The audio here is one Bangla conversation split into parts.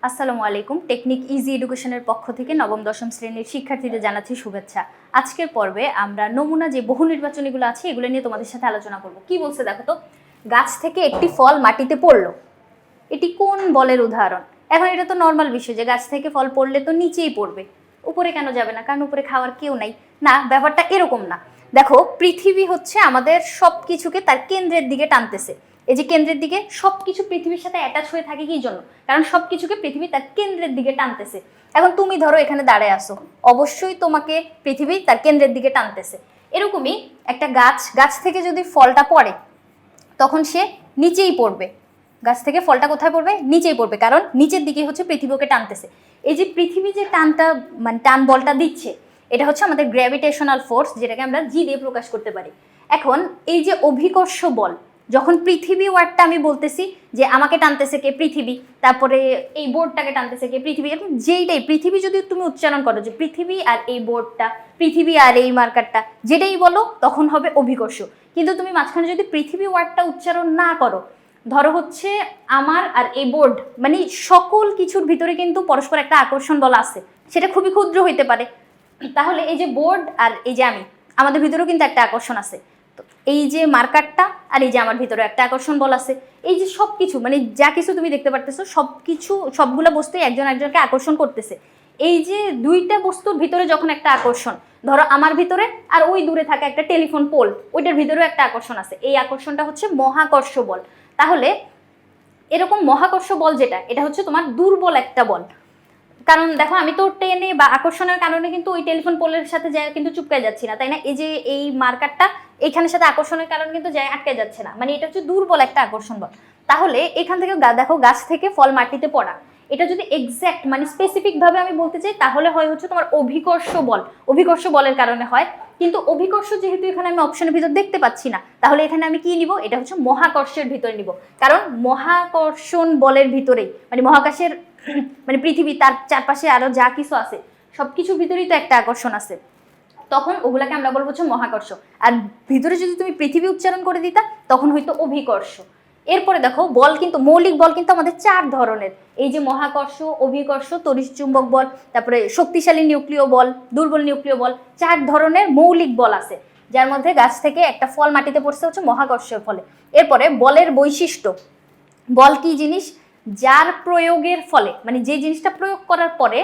আসসালামু আলাইকুম। টেকনিক ইজি এডুকেশনের পক্ষ থেকে নবম দশম শ্রেণীর শিক্ষার্থীদের জানাচ্ছি শুভেচ্ছা। আজকের পর্বে আমরা নমুনা যে বহু নির্বাচনীগুলো আছে এগুলো নিয়ে তোমাদের সাথে আলোচনা করব। কি বলছে দেখো তো, গাছ থেকে একটি ফল মাটিতে পড়লো, এটি কোন বলের উদাহরণ? এখন এটা তো নর্মাল বিষয় যে গাছ থেকে ফল পড়লে তো নিচেই পড়বে, উপরে কেন যাবে না? কারণ উপরে খাওয়ার কেউ নাই। না, ব্যাপারটা এরকম না। দেখো, পৃথিবী হচ্ছে আমাদের সব কিছুকে তার কেন্দ্রের দিকে টানতেছে। এই যে কেন্দ্রের দিকে সব কিছু পৃথিবীর সাথে অ্যাটাচ হয়ে থাকে কি জন্য? কারণ সব কিছুকে পৃথিবী তার কেন্দ্রের দিকে টানতেছে। এখন তুমি ধরো এখানে দাঁড়ায় আসো, অবশ্যই তোমাকে পৃথিবী তার কেন্দ্রের দিকে টানতেছে। এরকমই একটা গাছ থেকে যদি ফলটা পড়ে তখন সে নিচেই পড়বে। গাছ থেকে ফলটা কোথায় পড়বে? নিচেই পড়বে, কারণ নিচের দিকে হচ্ছে পৃথিবীকে টানতেছে। এই যে পৃথিবী যে টানটা মানে টান বলটা দিচ্ছে, এটা হচ্ছে আমাদের গ্র্যাভিটেশনাল ফোর্স, যেটাকে আমরা জি দিয়ে প্রকাশ করতে পারি। এখন এই যে অভিকর্ষ বল, যখন পৃথিবী ওয়ার্ডটা আমি বলতেছি যে আমাকে টানতেছে কে? পৃথিবী। তারপরে এই বোর্ডটাকে টানতেছে কে? পৃথিবী। এখন যেইটাই পৃথিবী যদি তুমি উচ্চারণ করো যে পৃথিবী আর এই বোর্ডটা, পৃথিবী আর এই মার্কারটা, যেটাই বলো তখন হবে অভিকর্ষ। কিন্তু তুমি মাঝখানে যদি পৃথিবী ওয়ার্ডটা উচ্চারণ না করো, ধরো হচ্ছে আমার আর এই বোর্ড, মানে সকল কিছুর ভিতরে কিন্তু পরস্পর একটা আকর্ষণ বল আছে, সেটা খুবই ক্ষুদ্র হইতে পারে। তাহলে এই যে বোর্ড আর এই যে আমি, আমাদের ভিতরেও কিন্তু একটা আকর্ষণ আছে। তো এই যে মার্কারটা আর এই যে আমার ভিতরে একটা আকর্ষণ বল আছে। এই যে সব কিছু, মানে যা কিছু তুমি দেখতে পারতেছো সব কিছু, সবগুলো বস্তুই একজন একজনকে আকর্ষণ করতেছে। এই যে দুইটা বস্তুর ভিতরে যখন একটা আকর্ষণ, ধরো আমার ভিতরে আর ওই দূরে থাকা একটা টেলিফোন পোল, ওইটার ভিতরেও একটা আকর্ষণ আছে। এই আকর্ষণটা হচ্ছে মহাকর্ষ বল। তাহলে এরকম মহাকর্ষ বল যেটা, এটা হচ্ছে তোমার দুর্বল একটা বল। কারণ দেখো, আমি তো টেনে বা আকর্ষণের কারণে কিন্তু ওই টেলিফোন পোলের সাথে যায় কিন্তু চুপকে যাচ্ছি না, তাই না? এই যে এই মার্কারটা এইখানের সাথে আকর্ষণের কারণে কিন্তু যায় আটকে যাচ্ছে না, মানে এটা হচ্ছে দুর্বল একটা আকর্ষণ বল। তাহলে এখান থেকে দেখো, গাছ থেকে ফল মাটিতে পড়া, এটা যদি এক্স্যাক্ট মানে স্পেসিফিক ভাবে আমি বলতে চাই তাহলে হয় হচ্ছে তোমার অভিকর্ষ বল। অভিকর্ষ বলের কারণে হয়, কিন্তু অভিকর্ষ যেহেতু এখানে আমি অপশনের ভিতর দেখতে পাচ্ছি না, তাহলে এখানে আমি কি নিব? এটা হচ্ছে মহাকর্ষের ভিতরে নিব। কারণ মহাকর্ষণ বলের ভিতরেই, মানে মহাকাশের মানে পৃথিবী তার চারপাশে আরো যা কিছু আছে সবকিছুর ভিতরেই তো একটা আকর্ষণ আছে, তখন ওগুলাকে আমরা বলবো হচ্ছে মহাকর্ষ। আর ভিতরে যদি তুমি পৃথিবী উচ্চারণ করে দিতা তখন হয়তো অভিকর্ষ। এরপরে দেখো, বল কিন্তু মৌলিক বল কিন্তু আমাদের 4 ধরনের। এই যে মহাকর্ষ, অভিকর্ষ, তড়িৎচুম্বক বল, তারপরে শক্তিশালী নিউক্লিয় বল, দুর্বল নিউক্লিয় বল, 4 ধরনের মৌলিক বল আছে, যার মধ্যে গাছ থেকে একটা ফল মাটিতে পড়ছে হচ্ছে মহাকর্ষের ফলে। এরপরে বলের বৈশিষ্ট্য। বল কি জিনিস? যার প্রয়োগের ফলে, মানে যে জিনিসটা প্রয়োগ করার পরে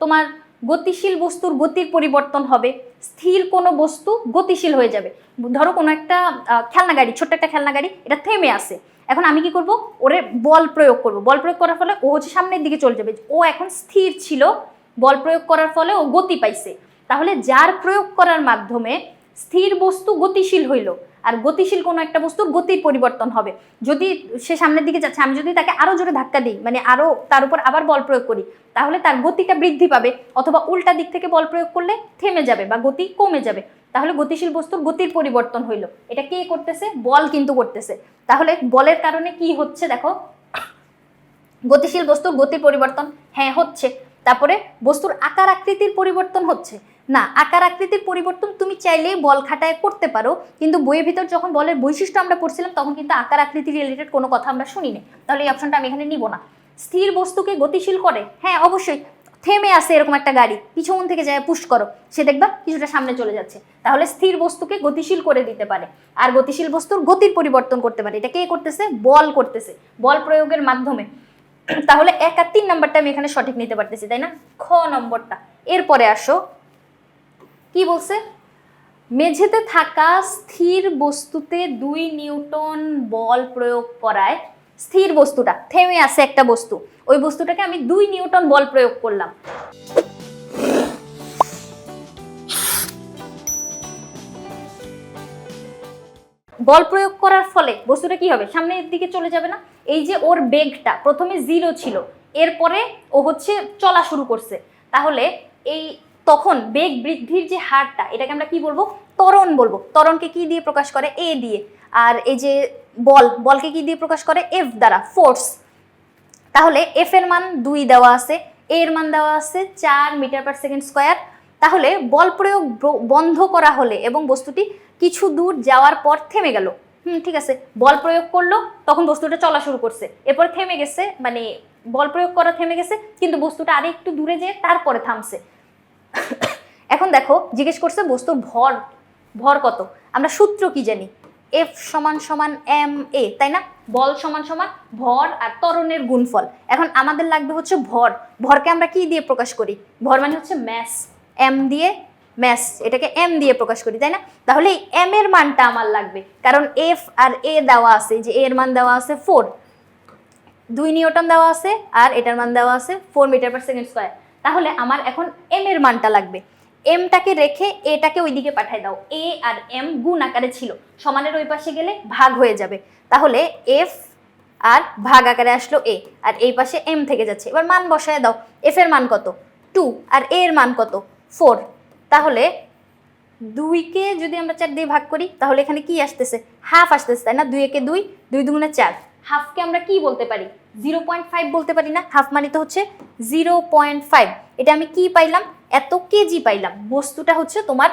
তোমার গতিশীল বস্তুর গতির পরিবর্তন হবে, স্থির কোনো বস্তু গতিশীল হয়ে যাবে। ধরো কোনো একটা খেলনা গাড়ি, ছোট্ট একটা খেলনা গাড়ি, এটা থেমে আছে। এখন আমি কি করব? ওরে বল প্রয়োগ করব। বল প্রয়োগ করার ফলে ও হচ্ছে সামনের দিকে চলে যাবে। ও এখন স্থির ছিল, বল প্রয়োগ করার ফলে ও গতি পাইছে। তাহলে যার প্রয়োগ করার মাধ্যমে স্থির বস্তু গতিশীল হইল, আর গতিশীল কোনো একটা বস্তুর গতির পরিবর্তন হবে। যদি সে সামনের দিকে যাচ্ছে, আমি যদি তাকে আরো জোরে ধাক্কা দিই, মানে আরো তার উপর আবার বল প্রয়োগ করি, তাহলে তার গতিটা বৃদ্ধি পাবে। অথবা উল্টা দিক থেকে বল প্রয়োগ করলে থেমে যাবে বা গতি কমে যাবে। তাহলে গতিশীল বস্তুর গতির পরিবর্তন হইল। এটা কে করতেছে? বল কিন্তু করতেছে। তাহলে বলের কারণে কি হচ্ছে দেখো, গতিশীল বস্তুর গতির পরিবর্তন হ্যাঁ হচ্ছে। তারপরে বস্তুর আকার আকৃতির পরিবর্তন হচ্ছে না। আকার আকৃতির পরিবর্তন তুমি চাইলেই বল খাটায় করতে পারো, কিন্তু বইয়ের ভিতর যখন বলের বৈশিষ্ট্য আমরা পড়ছিলাম তখন কিন্তু আকার আকৃতি রিলেটেড কোনো কথা আমরা শুনিনি। তাহলে এই অপশনটা আমি এখানে নিব না। স্থির বস্তুকে গতিশীল করে, হ্যাঁ অবশ্যই। থেমে আসে এরকম একটা গাড়ি, পিছন থেকে যায় পুশ করো, সে দেখবা কিছুটা সামনে চলে যাচ্ছে। তাহলে স্থির বস্তুকে গতিশীল করে দিতে পারে, আর গতিশীল বস্তুর গতির পরিবর্তন করতে পারে। এটা কে করতেছে? বল করতেছে, বল প্রয়োগের মাধ্যমে। তাহলে 1 আর 3 নাম্বারটা আমি এখানে সঠিক নিতে পারতেছি, তাই না? খ নম্বরটা। এরপরে আসো, কি বলছে? মেঝেতে থাকা স্থির বস্তুতে 2 নিউটন বল প্রয়োগ করায়, স্থির বস্তুটা থেমে আছে একটা বস্তু, ওই বস্তুটাকে আমি 2 নিউটন বল প্রয়োগ করলাম। বল প্রয়োগ করার ফলে বস্তুটা কি হবে? সামনের দিকে চলে যাবে না? এই যে ওর বেগটা প্রথমে 0 ছিল, এরপরে ও হচ্ছে চলা শুরু করছে। তাহলে এই তখন বেগ বৃদ্ধির যে হারটা, এটাকে আমরা কি বলবো? ত্বরণ বলবো। ত্বরণকে কি দিয়ে প্রকাশ করে? এ দিয়ে। আর এই যে বলকে কি দিয়ে প্রকাশ করে? এফ দ্বারা, ফোর্স। তাহলে এফ এর মান 2 দেওয়া আছে, এর মান দেওয়া আছে 4 মিটার পার সেকেন্ড স্কোয়ার। তাহলে বল প্রয়োগ বন্ধ করা হলে এবং বস্তুটি কিছু দূর যাওয়ার পর থেমে গেল, ঠিক আছে, বল প্রয়োগ করলো তখন বস্তুটা চলা শুরু করছে, এরপর থেমে গেছে, মানে বল প্রয়োগ করা থেমে গেছে, কিন্তু বস্তুটা আরে একটু দূরে যেয়ে তারপরে থামছে। এখন দেখো জিজ্ঞেস করছে বস্তুর ভর কত। আমরা সূত্র কি জানি, এফ সমান সমান এম এ, তাই না? বল সমান সমান ভর আর ত্বরণের গুণফল। এখন আমাদের লাগবে হচ্ছে ভরকে আমরা কি দিয়ে প্রকাশ করি? ভর মানে হচ্ছে ম্যাস, এম দিয়ে ম্যাস, এটাকে এম দিয়ে প্রকাশ করি, তাই না? তাহলে এই এম এর মানটা আমার লাগবে, কারণ এফ আর এ দেওয়া আছে, যে এর মান দেওয়া আছে 4, 2 নিউটন দেওয়া আছে, আর এটার মান দেওয়া আছে 4 মিটার পার সেকেন্ড স্কয়ার। তাহলে আমার এখন এম এর মানটা লাগবে। এমটাকে রেখে এটাকে ওইদিকে পাঠাই দাও। এ আর এম গুণ আকারে ছিল, সমানের ওই পাশে গেলে ভাগ হয়ে যাবে। তাহলে এফ আর ভাগ আকারে আসলো এ, আর এই পাশে এম থেকে যাচ্ছে। এবার মান বসায় দাও। এফ এর মান কত? 2, আর এ এর মান কত? 4। তাহলে 2কে যদি আমরা 4 দিয়ে ভাগ করি তাহলে এখানে কি আসতেছে? হাফ আসতেছে, তাই না? 2 একে 2, 2 দুগুণে 4। হাফকে আমরা কি বলতে পারি? 0.5 বলতে পারি না? হাফ মানে তো হচ্ছে 0.5। এটা আমি কি পাইলাম? এত কেজি পাইলাম। বস্তুটা হচ্ছে তোমার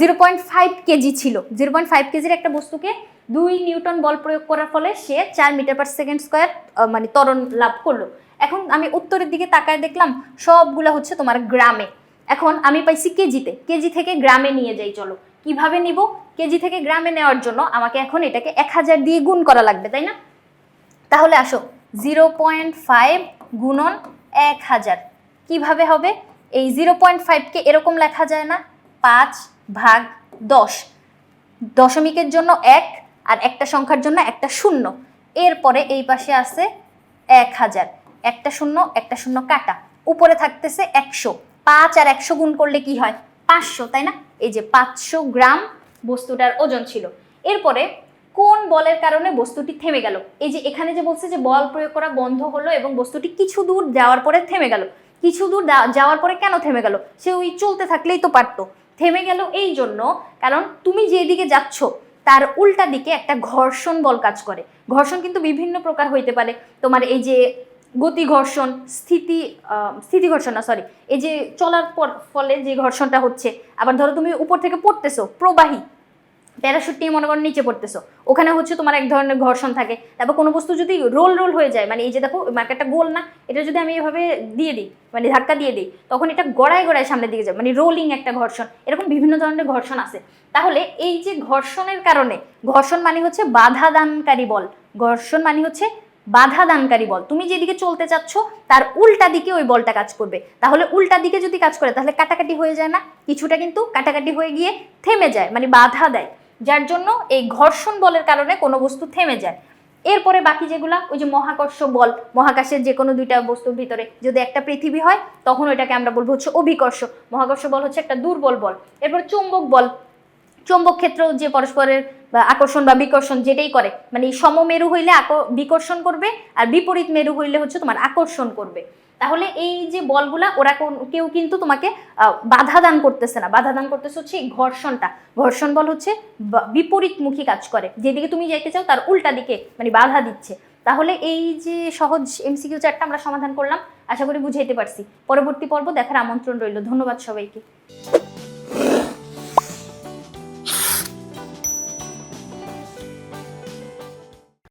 0.5 কেজি ছিল। 0.5 কেজির একটা বস্তুকে 2 নিউটন বল প্রয়োগ করার ফলে সে 4 মিটার পার সেকেন্ড স্কয়ার মানে ত্বরণ লাভ করলো। এখন আমি উত্তরের দিকে তাকায় দেখলাম সবগুলা হচ্ছে তোমার গ্রামে। এখন আমি পাইছি কেজিতে, কেজি থেকে গ্রামে নিয়ে যাই। চলো কিভাবে নিব? কেজি থেকে গ্রামে নেওয়ার জন্য আমাকে এখন এটাকে 1000 দিয়ে গুণ করা লাগবে, তাই না? তাহলে আসো 0.5 গুণন 1000 কিভাবে হবে? এই 0.5কে এরকম লেখা যায় না, 5/10, দশমিকের জন্য 1 আর একটা সংখ্যার জন্য একটা শূন্য, এরপরে এই পাশে আছে 1000, একটা শূন্য একটা শূন্য কাটা, উপরে থাকতেছে 100। 5 আর 100 গুণ করলে কি হয়? 500, তাই না? এই যে 500 গ্রাম বস্তুটার ওজন ছিল। এরপরে কোন বলের কারণে বস্তুটি থেমে গেল? এই যে এখানে যে বলছে যে বল প্রয়োগ করা বন্ধ হলো এবং বস্তুটি কিছু দূর যাওয়ার পরে থেমে গেল। কিছু দূর যাওয়ার পরে কেন থেমে গেল? সে ওই চলতে থাকলেই তো পারতো। থেমে গেল এই জন্য কারণ তুমি যেদিকে যাচ্ছ তার উল্টা দিকে একটা ঘর্ষণ বল কাজ করে। ঘর্ষণ কিন্তু বিভিন্ন প্রকার হইতে পারে। তোমার এই যে গতি ঘর্ষণ, স্থিতি ঘর্ষণ না, সরি, এই যে চলার ফলে যে ঘর্ষণটা হচ্ছে। আবার ধরো তুমি উপর থেকে পড়তেছো, প্রবাহী প্যারাশুট নিয়ে মনে করো নিচে পড়তেছো, ওখানে হচ্ছে তোমার এক ধরনের ঘর্ষণ থাকে। তারপর কোনো বস্তু যদি রোল হয়ে যায়, মানে এই যে দেখো মার্কেটটা গোল না, এটা যদি আমি এভাবে দিয়ে দিই, মানে ধাক্কা দিয়ে দিই, তখন এটা গড়ায় গড়ায় সামনের দিকে যায়, মানে রোলিং একটা ঘর্ষণ। এরকম বিভিন্ন ধরনের ঘর্ষণ আছে। তাহলে এই যে ঘর্ষণের কারণে, ঘর্ষণ মানে হচ্ছে বাধা দানকারী বল, ঘর্ষণ মানে হচ্ছে বাধা দানকারী বল। তুমি যেদিকে চলতে চাচ্ছ তার উল্টা দিকে ওই বলটা কাজ করবে। তাহলে উল্টা দিকে যদি কাজ করে তাহলে কাটাকাটি হয়ে যায় না? কিছুটা কিন্তু কাটাকাটি হয়ে গিয়ে থেমে যায়, মানে বাধা দেয়, যার জন্য এই ঘর্ষণ বলের কারণে কোনো বস্তু থেমে যায়। এরপরে বাকি যেগুলা, ওই যে মহাকর্ষ বল, মহাকাশের যে কোনো দুইটা বস্তুর ভিতরে যদি একটা পৃথিবী হয় তখন ওইটাকে আমরা বলবো হচ্ছে অভিকর্ষ। মহাকর্ষ বল হচ্ছে একটা দুর্বল বল। এরপর চৌম্বক বল, চৌম্বক ক্ষেত্র যে পরস্পরের আকর্ষণ বা বিকর্ষণ যেটাই করে, মানে সমমেরু হইলে বিকর্ষণ করবে আর বিপরীত মেরু হইলে হচ্ছে তোমার আকর্ষণ করবে। তাহলে এই যে বলগুলা ওরা কেউ কিন্তু তোমাকে বাধা দান করতেছে না, বাধা দান করতেছে হচ্ছে ঘর্ষণটা। ঘর্ষণ বল হচ্ছে বিপরীতমুখী কাজ করে, যেদিকে তুমি যাইতে চাও তার উল্টা দিকে মানে বাধা দিচ্ছে। তাহলে এই যে সহজ MCQ 4টা আমরা সমাধান করলাম, আশা করি বুঝাইতে পারছি। পরবর্তী পর্ব দেখার আমন্ত্রণ রইল। ধন্যবাদ সবাইকে।